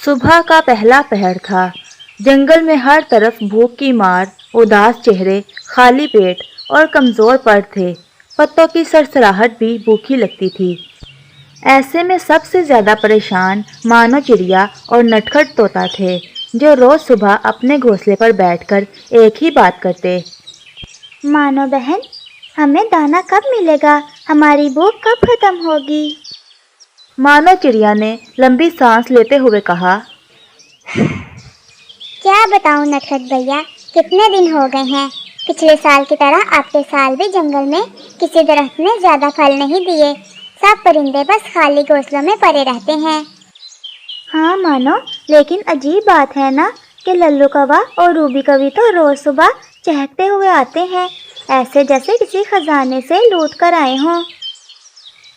صبح کا پہلا پہر تھا۔ جنگل میں ہر طرف بھوک کی مار، اداس چہرے، خالی پیٹ اور کمزور پر تھے۔ پتوں کی سرسراہٹ بھی بھوکی لگتی تھی۔ ایسے میں سب سے زیادہ پریشان مانو چڑیا اور نٹکھٹ طوطا تھے، جو روز صبح اپنے گھونسلے پر بیٹھ کر ایک ہی بات کرتے۔ مانو بہن، ہمیں دانا کب ملے گا؟ ہماری بھوک کب ختم ہوگی؟ مانو چڑیا نے لمبی سانس لیتے ہوئے کہا۔ کیا بتاؤں نٹکھٹ بھیا، کتنے دن ہو گئے ہیں، پچھلے سال کی طرح اب کے سال بھی جنگل میں کسی درخت نے زیادہ پھل نہیں دیے۔ سب پرندے بس خالی گھونسلوں میں پڑے رہتے ہیں۔ ہاں مانو، لیکن عجیب بات ہے نا کہ للو کوا اور روبی کوی تو روز صبح چہکتے ہوئے آتے ہیں، ایسے جیسے کسی خزانے سے لوٹ کر آئے ہوں۔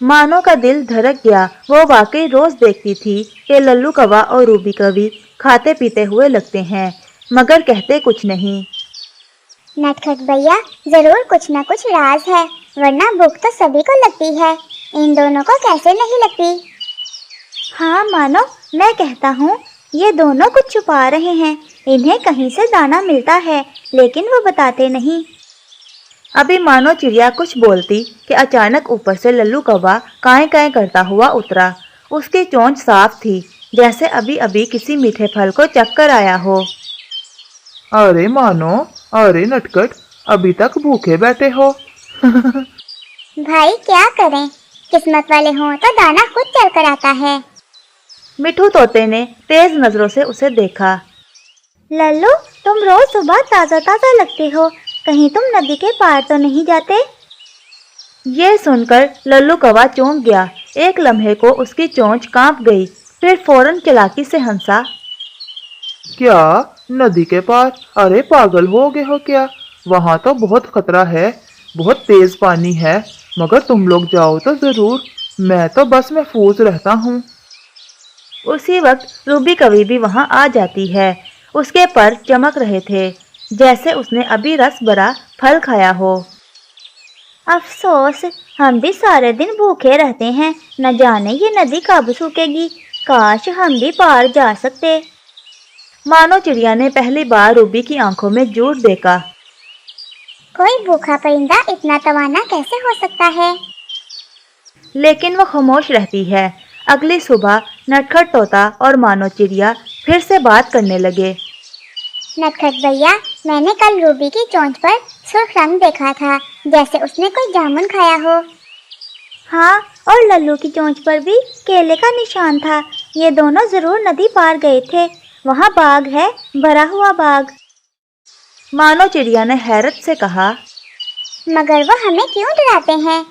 مانو کا دل دھڑک گیا۔ وہ واقعی روز دیکھتی تھی کہ للو کوا اور روبی کوی کھاتے پیتے ہوئے لگتے ہیں، مگر کہتے کچھ نہیں۔ نٹکھٹ بھیا، ضرور کچھ نہ کچھ راز ہے، ورنہ بھوک تو سبھی کو لگتی ہے، ان دونوں کو کیسے نہیں لگتی؟ ہاں مانو، میں کہتا ہوں یہ دونوں کچھ چھپا رہے ہیں، انہیں کہیں سے دانا ملتا ہے لیکن وہ بتاتے نہیں۔ ابھی مانو چڑیا کچھ بولتی کہ اچانک اوپر سے للو کوا کائیں کائیں کرتا ہوا اترا۔ اس کی چونچ صاف تھی، جیسے ابھی ابھی کسی میٹھے پھل کو چکھ کر آیا ہو۔ ارے مانو، ارے نٹکٹ، ابھی تک بھوکے بیٹھے ہو؟ بھائی کیا کریں، قسمت والے ہوں تو دانا خود چل کر آتا ہے۔ مٹھو طوطے نے تیز نظروں سے اسے دیکھا۔ للو، تم روز صبح تازہ تازہ لگتے ہو، کہیں تم ندی کے پار تو نہیں جاتے؟ یہ سن کر للو کوا چونک گیا۔ ایک لمحے کو اس کی چونچ کانپ گئی، پھر فوراً چلاکی سے ہنسا۔ کیا ندی کے پار؟ ارے پاگل ہو گئے ہو کیا؟ وہاں تو بہت خطرہ ہے، بہت تیز پانی ہے، مگر تم لوگ جاؤ تو ضرور، میں تو بس محفوظ رہتا ہوں۔ اسی وقت روبی کوی بھی وہاں آ جاتی ہے۔ اس کے پر چمک رہے تھے، جیسے اس نے ابھی رس بھرا پھل کھایا ہو۔ افسوس، ہم بھی سارے دن بھوکے رہتے ہیں، نہ جانے یہ ندی کب سوکھے گی، کاش ہم بھی پار جا سکتے۔ مانو چڑیا نے پہلی بار روبی کی آنکھوں میں جھوٹ دیکھا۔ کوئی بھوکا پرندہ اتنا توانا کیسے ہو سکتا ہے؟ لیکن وہ خاموش رہتی ہے۔ اگلی صبح نٹکھٹ طوطا اور مانو چڑیا پھر سے بات کرنے لگے۔ نٹکھٹ بھیا، میں نے کل روبی کی چونچ پر سرخ رنگ دیکھا تھا، جیسے اس نے کوئی جامن کھایا ہو۔ ہاں، اور للو کی چونچ پر بھی کیلے کا نشان تھا، یہ دونوں ضرور ندی پار گئے تھے، وہاں باغ ہے، بھرا ہوا باغ۔ مانو چڑیا نے حیرت سے کہا۔ مگر وہ ہمیں کیوں ڈراتے ہیں،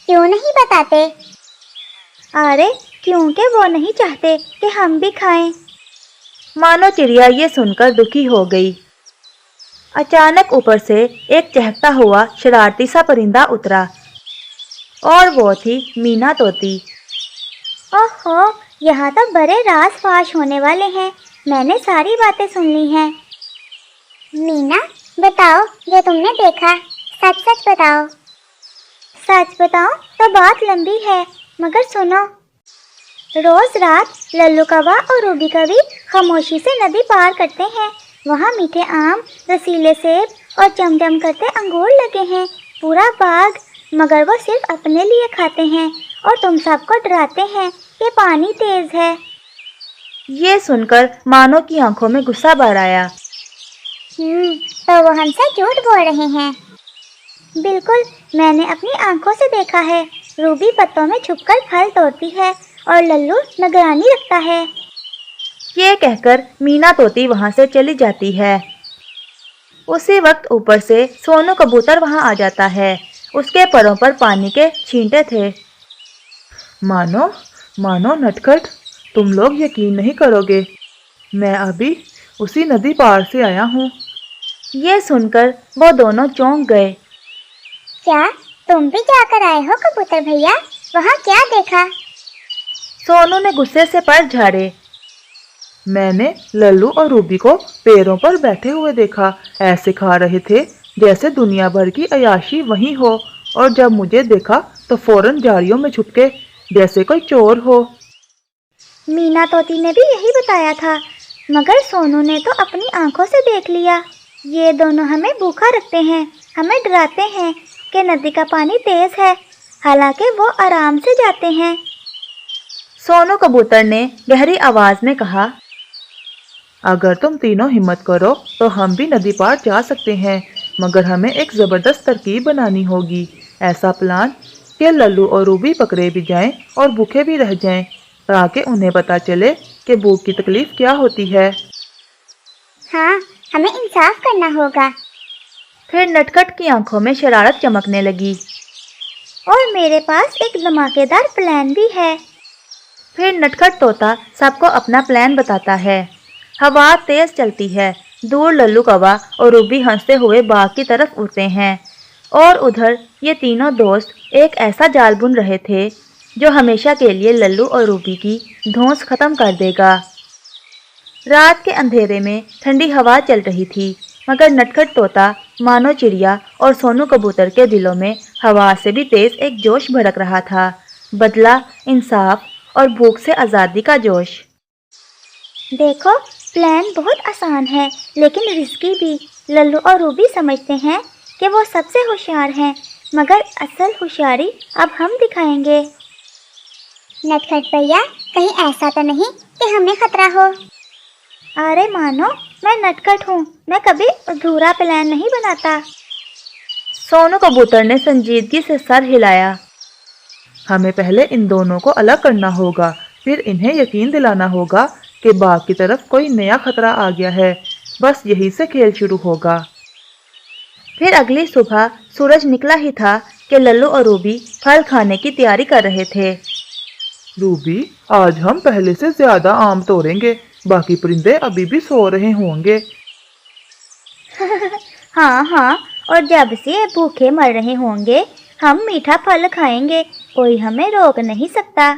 کیوں نہیں بتاتے؟ ارے کیونکہ وہ نہیں چاہتے کہ ہم بھی کھائیں۔ مانو چڑیا یہ سن کر دکھی ہو گئی۔ اچانک اوپر سے ایک چہکتا ہوا شرارتی سا پرندہ اترا، اور وہ تھی مینا طوطی۔ اوہو، یہاں تو بڑے راز فاش ہونے والے ہیں، میں نے ساری باتیں سن لی ہیں۔ مینا، بتاؤ جو تم نے دیکھا، سچ سچ بتاؤ۔ سچ بتاؤں تو بات لمبی ہے، مگر سنو۔ روز رات للو کوا اور روبی کوی خاموشی سے ندی پار کرتے ہیں، وہاں میٹھے آم، رسیلے سیب اور چمچم کرتے انگور لگے ہیں، پورا باغ، مگر وہ صرف اپنے لیے کھاتے ہیں اور تم سب کو ڈراتے ہیں کہ پانی تیز ہے۔ یہ سن کر مانو کی آنکھوں میں غصہ بھر آیا۔ تو وہ ہم سے جھوٹ بول رہے ہیں۔ بالکل، میں نے اپنی آنکھوں سے دیکھا ہے، روبی پتوں میں چھپ کر پھل توڑتی ہے اور للو نگرانی رکھتا ہے۔ یہ کہہ کر مینا طوطی وہاں سے چلی جاتی ہے۔ اسی وقت اوپر سے سونو کبوتر وہاں آ جاتا ہے، اس کے پروں پر پانی کے چھینٹے تھے۔ مانو نٹکھٹ، تم لوگ یقین نہیں کرو گے، میں ابھی اسی ندی پار سے آیا ہوں۔ یہ سن کر وہ دونوں چونک گئے۔ کیا تم بھی جا کر آئے ہو کبوتر بھیا؟ وہاں کیا دیکھا؟ سونو نے غصے سے پر جھاڑے۔ میں نے للو اور روبی کو پیروں پر بیٹھے ہوئے دیکھا، ایسے کھا رہے تھے جیسے دنیا بھر کی عیاشی وہیں ہو، اور جب مجھے دیکھا تو فوراً جھاڑیوں میں چھپ کے جیسے کوئی چور ہو۔ मीना तोती ने भी यही बताया था, मगर सोनू ने तो अपनी आंखों से देख लिया। ये दोनों हमें भूखा रखते हैं, हमें डराते हैं कि नदी का पानी तेज है, हालांकि वो आराम से जाते हैं। सोनू कबूतर ने गहरी आवाज में कहा, अगर तुम तीनों हिम्मत करो तो हम भी नदी पार जा सकते हैं, मगर हमें एक जबरदस्त तरकीब बनानी होगी। ऐसा प्लान कि लल्लू और रूबी पकड़े भी जाएं और भूखे भी रह जाएं, ताकि उन्हें पता चले कि भूख की तकलीफ क्या होती है। हाँ, हमें इंसाफ करना होगा। फिर नटखट की आंखों में शरारत चमकने लगी। और मेरे पास एक धमाकेदार प्लान भी है। फिर नटखट तोता सबको अपना प्लान बताता है। हवा तेज चलती है। दूर लल्लू कौवा और रूबी हंसते हुए बाग की तरफ उड़ते हैं, और उधर ये तीनों दोस्त एक ऐसा जाल बुन रहे थे जो हमेशा के लिए लल्लू और रूबी की धौंस खत्म कर देगा। रात के अंधेरे में ठंडी हवा चल रही थी, मगर नटखट तोता, मानो चिड़िया और सोनू कबूतर के दिलों में हवा से भी तेज एक जोश भड़क रहा था। बदला, इंसाफ और भूख से आज़ादी का जोश। देखो, प्लान बहुत आसान है लेकिन रिस्की भी। लल्लू और रूबी समझते हैं कि वो सबसे होशियार हैं, मगर असल होशियारी अब हम दिखाएंगे। नटखट भैया, कहीं ऐसा तो नहीं कि हमें खतरा हो? अरे मानो, मैं नटखट हूँ, मैं कभी अधूरा प्लान नहीं बनाता। सोनू कबूतर ने संजीदगी से सर हिलाया। हमें पहले इन दोनों को अलग करना होगा, फिर इन्हें यकीन दिलाना होगा कि बाग की तरफ कोई नया खतरा आ गया है। बस यही से खेल शुरू होगा। फिर अगली सुबह सूरज निकला ही था कि लल्लू और रूबी फल खाने की तैयारी कर रहे थे। रूबी, आज हम पहले से ज्यादा आम तोड़ेंगे, बाकी परिंदे अभी भी सो रहे होंगे। हाँ हाँ, और जब से भूखे मर रहे होंगे हम मीठा फल खाएंगे, कोई हमें रोक नहीं सकता।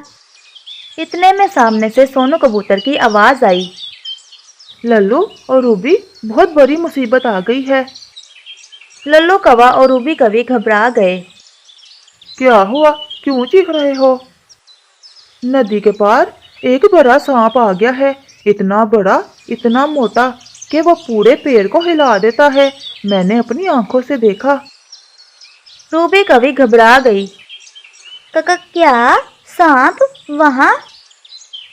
इतने में सामने से सोनू कबूतर की आवाज आई। लल्लू और रूबी, बहुत बड़ी मुसीबत आ गई है। लल्लू कौवा और रूबी कभी घबरा गए। क्या हुआ? क्यों चीख रहे हो? नदी के पार एक बड़ा सांप आ गया है, इतना बड़ा, इतना मोटा कि वो पूरे पेड़ को हिला देता है। मैंने अपनी आंखों से देखा। रूबी कभी घबरा गई। क्या सांप वहाँ?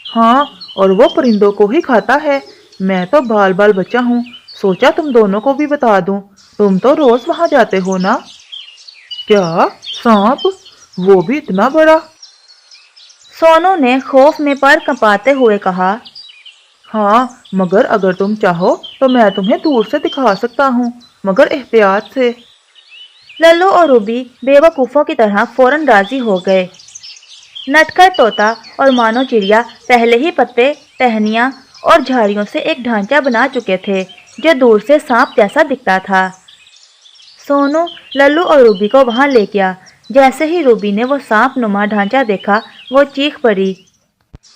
हाँ, और वो परिंदों को ही खाता है। मैं तो बाल बाल बचा हूँ, सोचा तुम दोनों को भी बता दूं। तुम तो रोज वहां जाते हो ना। क्या सांप? वो भी इतना बड़ा? सोनू ने खौफ में पर कंपाते हुए कहा। हाँ, मगर अगर तुम चाहो तो मैं तुम्हें दूर से दिखा सकता हूँ, मगर एहतियात से। लल्लू और रूबी बेवकूफ़ों की तरह फौरन राजी हो गए। नटखट तोता और मानो चिड़िया पहले ही पत्ते, टहनियाँ और झाड़ियों से एक ढांचा बना चुके थे जो दूर से सांप जैसा दिखता था। सोनू लल्लू और रूबी को वहां ले गया। जैसे ही रूबी ने वो सांप नुमा ढांचा देखा, वो चीख पड़ी।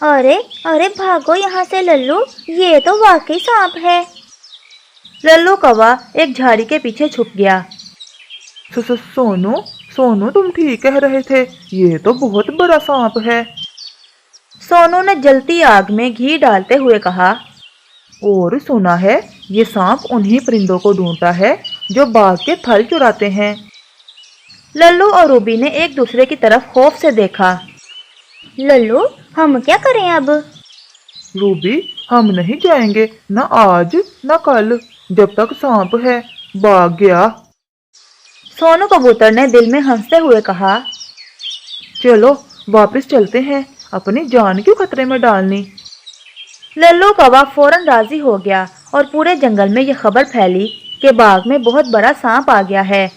अरे अरे, भागो यहाँ से लल्लू, ये तो वाकई सांप है। लल्लू कौवा एक झाड़ी के पीछे छुप गया। सोनू, सोनू, तुम ठीक कह रहे थे, ये तो बहुत बड़ा सांप है। सोनू ने जलती आग में घी डालते हुए कहा। और सुना है ये सांप उन्हीं परिंदों को ढूंढता है जो बाग के फल चुराते हैं। लल्लू और रूबी ने एक दूसरे की तरफ खौफ से देखा। लल्लू, हम क्या करें अब? रूबी, हम नहीं जाएंगे, न आज न कल, जब तक सांप है। भाग गया। सोनू कबूतर ने दिल में हंसते हुए कहा। चलो वापस चलते हैं, अपनी जान क्यों खतरे में डालनी। लल्लू कौवा फौरन राजी हो गया और पूरे जंगल में यह खबर फैली कि बाग में बहुत बड़ा सांप आ गया है।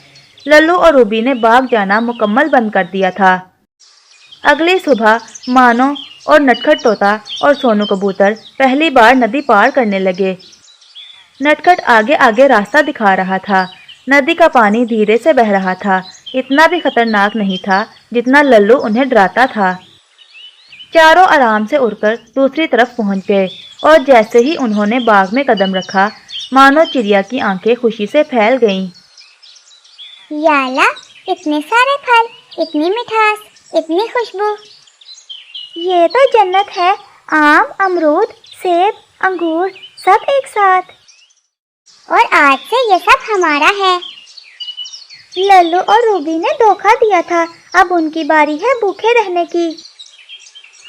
लल्लू और रूबी ने बाग जाना मुकम्मल बंद कर दिया था। अगली सुबह मानो और नटखट तोता और सोनू कबूतर पहली बार नदी पार करने लगे। नटखट आगे आगे रास्ता दिखा रहा था। नदी का पानी धीरे से बह रहा था, इतना भी खतरनाक नहीं था जितना लल्लू उन्हें डराता था। चारों आराम से उड़कर दूसरी तरफ पहुंच गए, और जैसे ही उन्होंने बाग में कदम रखा, मानो चिड़िया की आंखें खुशी से फैल गईं। याला, इतने सारे फल, इतनी मिठास, इतनी खुशबू, ये तो जन्नत है। आम, अमरूद, सेब, अंगूर सब एक साथ। और आज से ये सब हमारा है। लल्लू और रूबी ने धोखा दिया था, अब उनकी बारी है भूखे रहने की।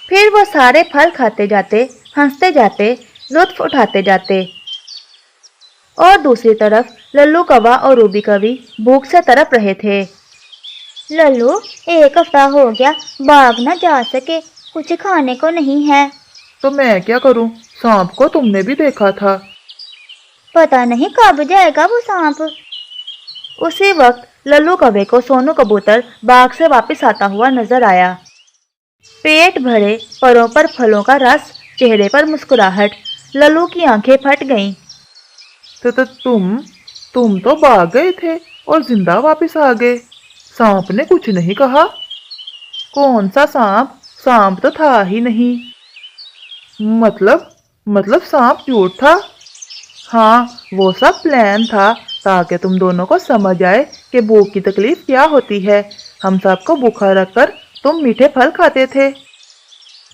फिर वो सारे फल खाते जाते, हंसते जाते, लुत्फ उठाते जाते। और दूसरी तरफ लल्लू कौवा और रूबी कौवी भूख से तड़प रहे थे। लल्लू, 1 हफ्ता हो गया, बाग न जा सके, कुछ खाने को नहीं है। तो मैं क्या करूं? सांप को तुमने भी देखा था। पता नहीं कब जाएगा वो सांप। उसी वक्त लल्लू कौवे को सोनू कबूतर बाग से वापस आता हुआ नजर आया। पेट भरे, परों पर फलों का रस, चेहरे पर मुस्कुराहट। लल्लू की आंखें फट गईं। तो तुम तो भाग गए थे और जिंदा वापस आ गए। सांप ने कुछ नहीं कहा? कौन सा सांप? सांप तो था ही नहीं। मतलब सांप झूठ था? हाँ, वो सब प्लान था ताकि तुम दोनों को समझ आए कि भूख की तकलीफ क्या होती है। हम सबको भूखा रखकर तुम मीठे फल खाते थे।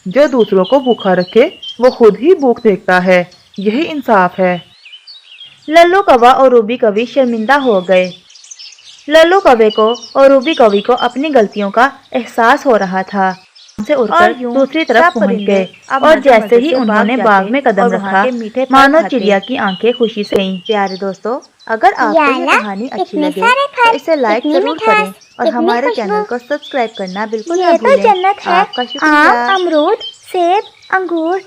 जो दूसरों को भूखा रखे वो खुद ही भूख देखता है। यही इंसाफ है। लल्लू कौवा और रूबी कौवी शर्मिंदा हो गए। लल्लू कौवे को और रूबी कौवी को अपनी गलतियों का एहसास हो रहा था। से उड़कर दूसरी तरफ पहुंच गए और जैसे ही उन्होंने बाग में कदम रखा, मानो चिड़िया की आंखें खुशी से गईं। प्यारे दोस्तों, अगर आपको ये कहानी अच्छी लगे तो इसे लाइक जरूर करें और हमारे चैनल को सब्सक्राइब करना बिल्कुल ना ये तो भूलें। जन्नत है। आपका शुक्रिया। आम, अमरूद, सेब, अंगूर